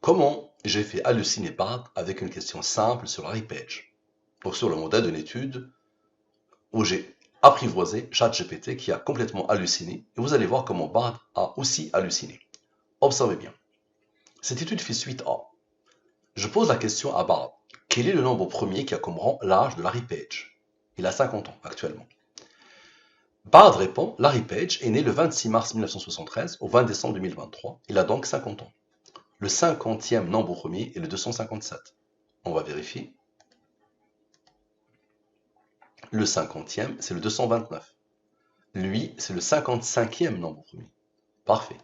Comment j'ai fait halluciner Bart avec une question simple sur Larry Page? Donc sur le modèle d'une étude où j'ai apprivoisé ChatGPT qui a complètement halluciné. Et vous allez voir comment Bart a aussi halluciné. Observez bien. Cette étude fait suite à. Je pose la question à Bart. Quel est le nombre premier qui a comme rang l'âge de Larry Page? Il a 50 ans actuellement. Bard répond, Larry Page est né le 26 mars 1973 au 20 décembre 2023. Il a donc 50 ans. Le 50e nombre premier est le 257. On va vérifier. Le 50e, c'est le 229. Lui, c'est le 55e nombre premier. Parfait.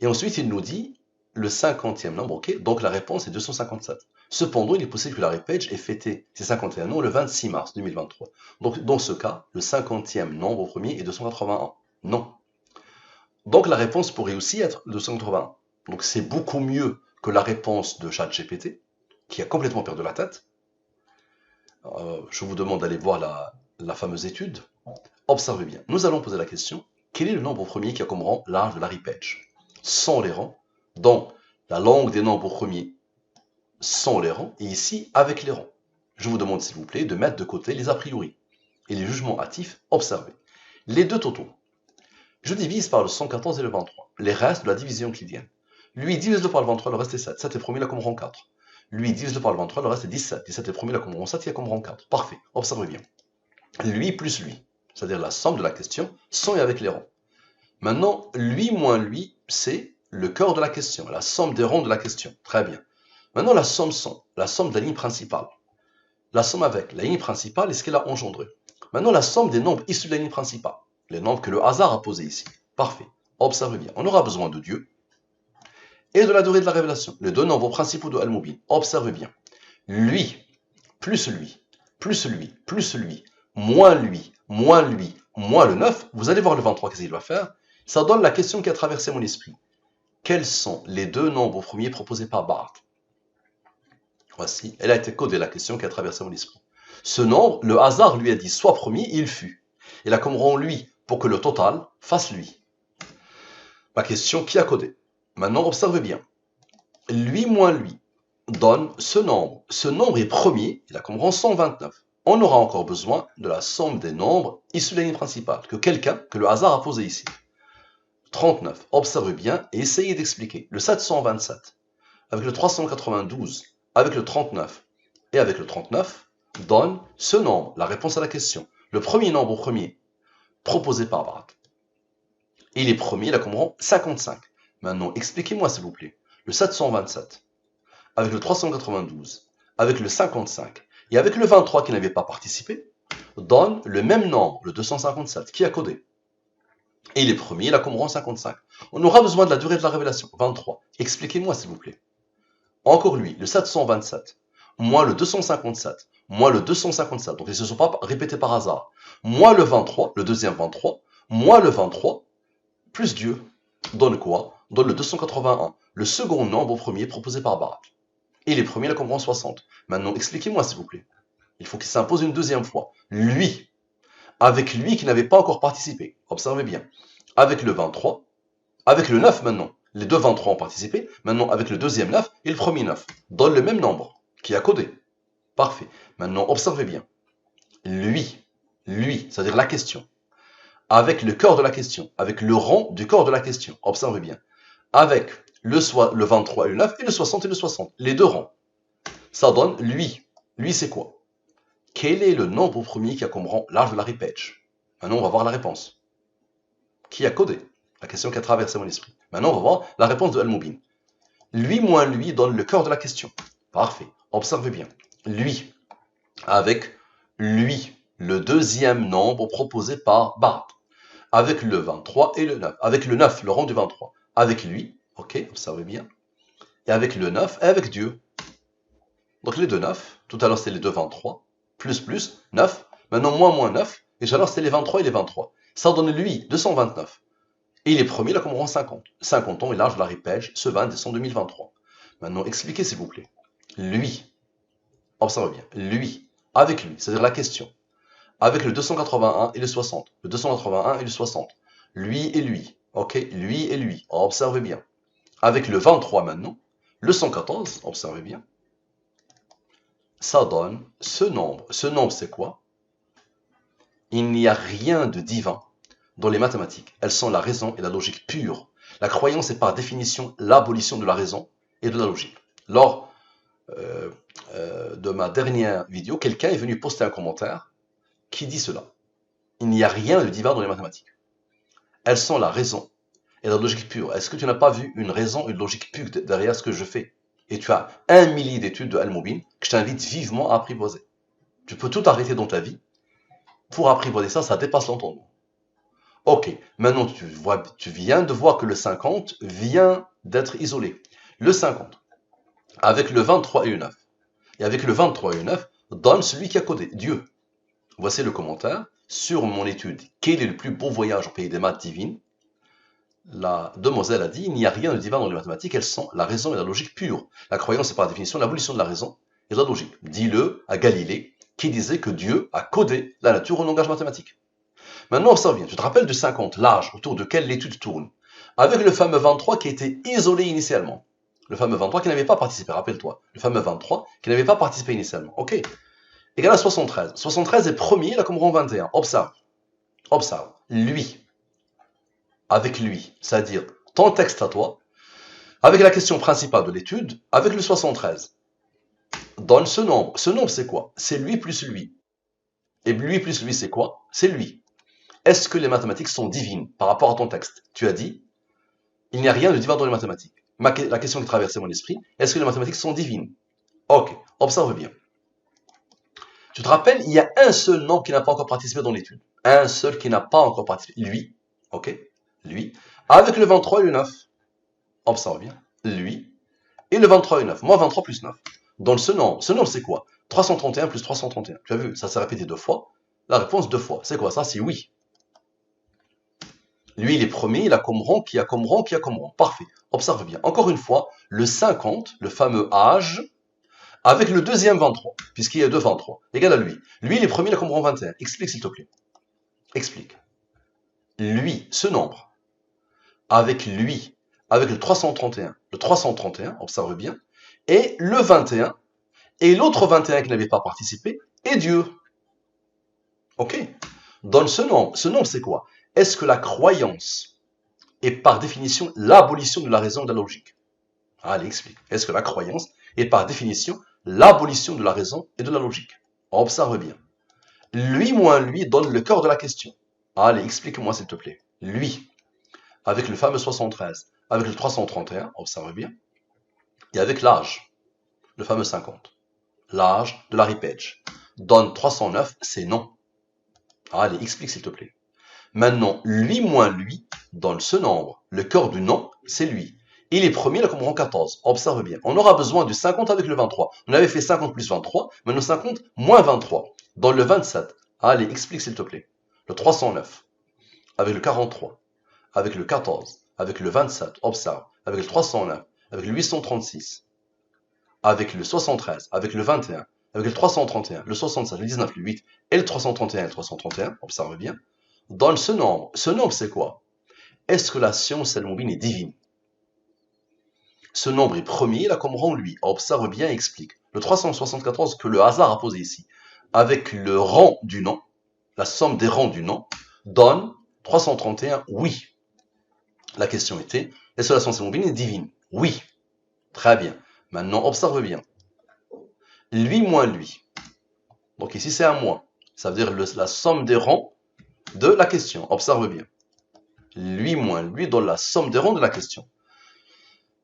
Et ensuite, il nous dit le 50e nombre, ok, donc la réponse est 257. Cependant, il est possible que Larry Page ait fêté ses 51 ans le 26 mars 2023. Donc, dans ce cas, le 50e nombre premier est 281. Non. Donc, la réponse pourrait aussi être 281. Donc, c'est beaucoup mieux que la réponse de ChatGPT, qui a complètement perdu la tête. Je vous demande d'aller voir la fameuse étude. Observez bien. Nous allons poser la question, quel est le nombre premier qui a comme rang l'âge de Larry Page? Sans les rangs, dans la langue des nombres premiers, sans les rangs, et ici, avec les rangs. Je vous demande, s'il vous plaît, de mettre de côté les a priori et les jugements hâtifs. Observez. Les deux totaux. Je divise par le 114 et le 23. Les restes de la division euclidienne. Lui, divise-le par le 23, le reste est 7. 7 est premier, il a comme rang 4. Lui, divise-le par le 23, le reste est 17. 17 est premier, il a comme rang 7, il a comme rang 4. Parfait. Observez bien. Lui plus lui, c'est-à-dire la somme de la question, sans et avec les rangs. Maintenant, lui moins lui, c'est le cœur de la question, la somme des rangs de la question. Très bien. Maintenant, la somme sans, la somme de la ligne principale. La somme avec la ligne principale et ce qu'elle a engendré. Maintenant, la somme des nombres issus de la ligne principale. Les nombres que le hasard a posés ici. Parfait. Observez bien. On aura besoin de Dieu et de la durée de la révélation. Les deux nombres principaux de Al-Mubin. Observez bien. Lui, plus lui, plus lui, plus lui, moins lui, moins lui, moins le 9. Vous allez voir le 23, qu'est-ce qu'il va faire? Ça donne la question qui a traversé mon esprit. Quels sont les deux nombres premiers proposés par Bart? Voici, elle a été codée, la question qui a traversé mon esprit. Ce nombre, le hasard lui a dit soit premier, il fut. Il a comme rang lui pour que le total fasse lui. La question qui a codé. Maintenant, observez bien. Lui moins lui donne ce nombre. Ce nombre est premier, il a comme rang 129. On aura encore besoin de la somme des nombres issus de la ligne principale, que le hasard a posé ici. 39. Observez bien et essayez d'expliquer. Le 727, avec le 392, avec le 39 et avec le 39, donne ce nombre, la réponse à la question. Le premier nombre premier, proposé par Bart. Il est premier, il a comme rang 55. Maintenant, expliquez-moi s'il vous plaît. Le 727, avec le 392, avec le 55 et avec le 23 qui n'avait pas participé, donne le même nombre, le 257, qui a codé. Et il est premier, il a comme rang 55. On aura besoin de la durée de la révélation, 23. Expliquez-moi s'il vous plaît. Encore lui, le 727, moins le 257, moins le 257, donc ils ne se sont pas répétés par hasard, moins le 23, le deuxième 23, moins le 23, plus Dieu, donne quoi? Donne le 281, le second nombre premier proposé par Bart. Et les premiers, la comprend 60. Maintenant, expliquez-moi, s'il vous plaît. Il faut qu'il s'impose une deuxième fois. Lui, avec lui qui n'avait pas encore participé. Observez bien. Avec le 23, avec le 9 maintenant. Les deux 23 ont participé. Maintenant, avec le deuxième 9 et le premier 9. Donne le même nombre qui a codé. Parfait. Maintenant, observez bien. Lui, c'est-à-dire la question. Avec le cœur de la question. Avec le rang du corps de la question. Observez bien. Avec le 23 et le 9 et le 60 et le 60. Les deux rangs. Ça donne lui. Lui, c'est quoi? Quel est le nombre premier qui a comme rang l'âge de Larry Page? Maintenant, on va voir la réponse. Qui a codé? La question qui a traversé mon esprit. Maintenant, on va voir la réponse de Al-Mubin. Lui moins lui donne le cœur de la question. Parfait. Observez bien. Lui, avec lui, le deuxième nombre proposé par Bart. Avec le 23 et le 9. Avec le 9, le rang du 23. Avec lui, ok, observez bien. Et avec le 9 et avec Dieu. Donc les deux 9, tout à l'heure c'était les deux 23, plus, 9, maintenant moins 9, et tout à l'heure c'était les 23 et les 23. Ça donne lui 229. Et il est premier, là, comme rang 50. 50 ans et l'âge de Larry Page, ce 20 décembre 2023. Maintenant, expliquez s'il vous plaît. Lui, observez bien, lui, avec lui, c'est-à-dire la question, avec le 281 et le 60, le 281 et le 60, lui et lui, ok, lui et lui, observez bien. Avec le 23 maintenant, Le 114, observez bien, ça donne ce nombre. Ce nombre, c'est quoi? Il n'y a rien de divin dans les mathématiques. Elles sont la raison et la logique pure. La croyance est par définition l'abolition de la raison et de la logique. Lors de ma dernière vidéo, quelqu'un est venu poster un commentaire qui dit cela. Il n'y a rien de divin dans les mathématiques. Elles sont la raison et la logique pure. Est-ce que tu n'as pas vu une raison, une logique pure derrière ce que je fais? Et tu as 1 millier d'études de Al-Mubin que je t'invite vivement à apprivoiser. Tu peux tout arrêter dans ta vie pour apprivoiser ça, ça dépasse l'entendement. Ok, maintenant tu viens de voir que le 50 vient d'être isolé. Le 50, avec le 23 et le 9, et avec le 23 et le 9, donne celui qui a codé, Dieu. Voici le commentaire sur mon étude. Quel est le plus beau voyage au pays des maths divines? La demoiselle a dit, il n'y a rien de divin dans les mathématiques, elles sont la raison et la logique pure. La croyance est par définition l'abolition de la raison et de la logique. Dis-le à Galilée, qui disait que Dieu a codé la nature au langage mathématique. Maintenant, observe bien, tu te rappelles du 50, l'âge autour de quel l'étude tourne, avec le fameux 23 qui était isolé initialement. Le fameux 23 qui n'avait pas participé, rappelle-toi. Le fameux 23 qui n'avait pas participé initialement. Ok. Égal à 73. 73 est premier, là comme rang 21. Observe. Observe. Lui. Avec lui. C'est-à-dire ton texte à toi, avec la question principale de l'étude, avec le 73. Donne ce nombre. Ce nombre, c'est quoi? C'est lui plus lui. Et lui plus lui, c'est quoi? C'est lui. Est-ce que les mathématiques sont divines par rapport à ton texte? Tu as dit, il n'y a rien de divin dans les mathématiques. La question qui traversait mon esprit, est-ce que les mathématiques sont divines? Ok, observe bien. Tu te rappelles, il y a un seul nombre qui n'a pas encore participé dans l'étude. Un seul qui n'a pas encore participé. Lui, ok, lui, avec le 23 et le 9. Observe bien, lui, et le 23 et le 9. Moi, 23 plus 9. Donc ce nombre c'est quoi? 331 plus 331. Tu as vu, ça s'est répété 2 fois. La réponse 2 fois. C'est quoi ça? C'est oui. Lui, il est premier, il a comme rang, qui a comme rang, qui a comme rang. Parfait. Observe bien. Encore une fois, le 50, le fameux âge, avec le deuxième 23, puisqu'il y a deux 23, égal à lui. Lui, il est premier, il a comme rang 21. Explique, s'il te plaît. Explique. Lui, ce nombre, avec lui, avec le 331, observe bien, et le 21, et l'autre 21 qui n'avait pas participé, et Dieu. Ok? Dans ce nombre c'est quoi? Est-ce que la croyance est par définition l'abolition de la raison et de la logique? Allez, explique. Est-ce que la croyance est par définition l'abolition de la raison et de la logique? Observe bien. Lui moins lui donne le cœur de la question. Allez, explique-moi s'il te plaît. Lui, avec le fameux 73, avec le 331, observe bien, et avec l'âge, le fameux 50, l'âge de Larry Page, donne 309, c'est non. Allez, explique s'il te plaît. Maintenant, lui moins lui donne ce nombre. Le cœur du nom, c'est lui. Il est premier, là, comme rang 14. Observe bien. On aura besoin du 50 avec le 23. On avait fait 50 plus 23, maintenant 50 moins 23. Dans le 27. Allez, explique s'il te plaît. Le 309, avec le 43, avec le 14, avec le 27, observe, avec le 309, avec le 836, avec le 73, avec le 21, avec le 331, le 67, le 19, le 8, et le 331 et le 331, observe bien, donne ce nombre. Ce nombre, c'est quoi? Est-ce que la science al-Mubin est divine? Ce nombre est premier, il a comme rang lui. Observe bien et explique. Le 374 que le hasard a posé ici, avec le rang du nom, la somme des rangs du nom, donne 331, oui. La question était, est-ce que la science al-Mubin est divine? Oui. Très bien. Maintenant, observe bien. Lui moins lui. Donc ici, c'est un moins. Ça veut dire la somme des rangs de la question. Observe bien. Lui moins lui donne la somme des rangs de la question.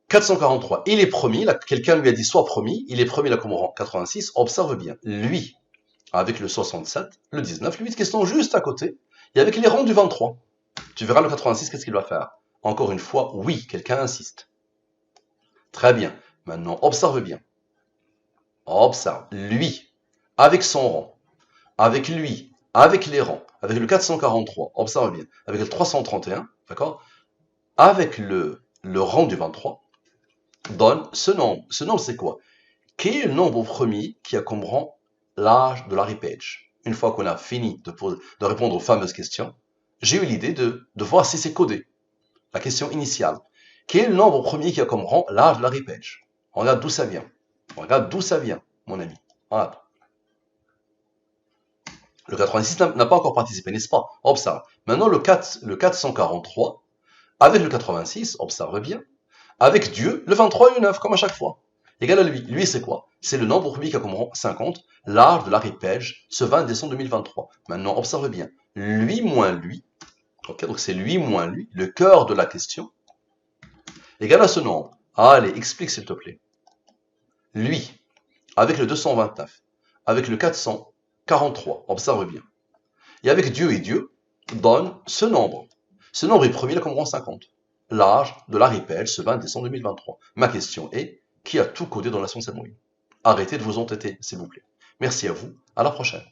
443, il est promis, quelqu'un lui a dit soit promis, il est promis là comme rang 86, observe bien, lui, avec le 67, le 19, le 8 qui sont juste à côté, et avec les rangs du 23. Tu verras le 86, qu'est-ce qu'il va faire? Encore une fois, oui, quelqu'un insiste. Très bien, maintenant observe bien. Observe, lui, avec son rang, avec lui, avec les rangs, avec le 443, observe bien, avec le 331, d'accord? Avec le rang du 23, donne ce nombre. Ce nombre, c'est quoi? Quel est le nombre premier qui a comme rang l'âge de Larry Page? Une fois qu'on a fini de répondre aux fameuses questions, j'ai eu l'idée de voir si c'est codé. La question initiale. Quel est le nombre premier qui a comme rang l'âge de Larry Page? Regarde d'où ça vient. Regarde d'où ça vient, mon ami. Regarde. Le 86 n'a pas encore participé, n'est-ce pas? Observe. Maintenant, le 443, avec le 86, observe bien. Avec Dieu, le 23 et le 9, comme à chaque fois. Égal à lui. Lui, c'est quoi? C'est le nombre public à comme rang 50, large de l'archipel, ce 20 décembre 2023. Maintenant, observe bien. Lui moins lui, ok, donc c'est lui moins lui, le cœur de la question, égal à ce nombre. Allez, explique s'il te plaît. Lui, avec le 229, avec le 443, observe bien. Et avec Dieu et Dieu, donne ce nombre. Ce nombre est premier, là, comme rang 50. L'âge de l'archipel, ce 20 décembre 2023. Ma question est, qui a tout codé dans la science moyenne? Arrêtez de vous entêter, s'il vous plaît. Merci à vous, à la prochaine.